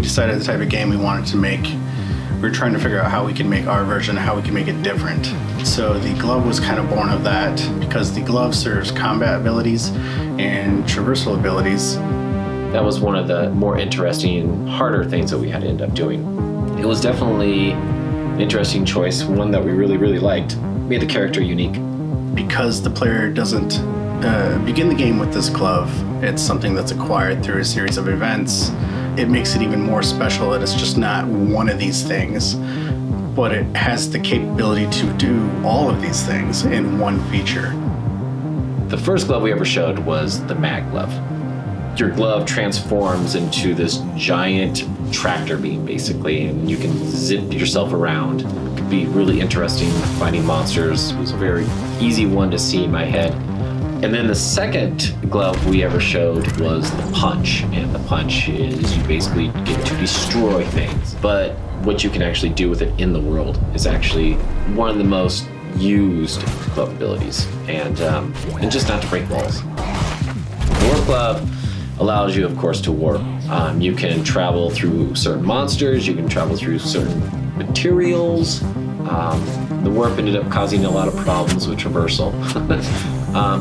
decided the type of game we wanted to make, we were trying to figure out how we can make our version, how we can make it different. So the glove was kind of born of that, because the glove serves combat abilities and traversal abilities. That was one of the more interesting, harder things that we had to end up doing. It was definitely an interesting choice, one that we really, really liked. Made the character unique. Because the player doesn't begin the game with this glove, it's something that's acquired through a series of events. It makes it even more special that it's just not one of these things, but it has the capability to do all of these things in one feature. The first glove we ever showed was the mag glove. Your glove transforms into this giant tractor beam, basically, and you can zip yourself around. It could be really interesting fighting monsters. It was a very easy one to see in my head. And then the second glove we ever showed was the punch. And the punch is you basically get to destroy things. But what you can actually do with it in the world is actually one of the most used glove abilities. And just not to break walls. The warp glove allows you, of course, to warp. You can travel through certain monsters, you can travel through certain materials. The warp ended up causing a lot of problems with traversal,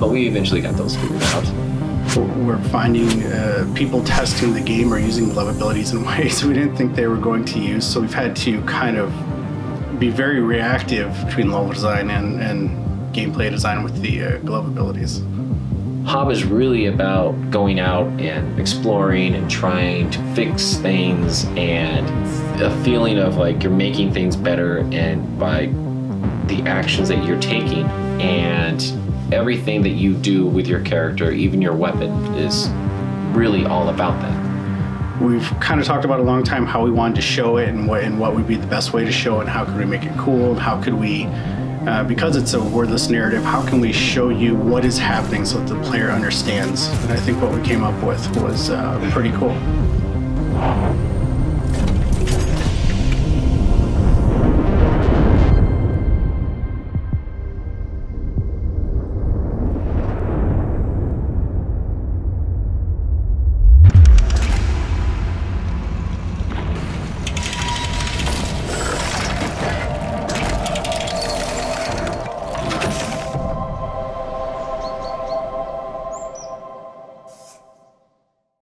but we eventually got those figured out. We're finding people testing the game or using glove abilities in ways we didn't think they were going to use, so we've had to kind of be very reactive between level design and gameplay design with the glove abilities. Hob is really about going out and exploring and trying to fix things, and a feeling of like you're making things better and by the actions that you're taking, and everything that you do with your character, even your weapon, is really all about that. We've kind of talked about a long time how we wanted to show it and what would be the best way to show it and how could we make it cool, and how could we because it's a wordless narrative, how can we show you what is happening so that the player understands? And I think what we came up with was pretty cool.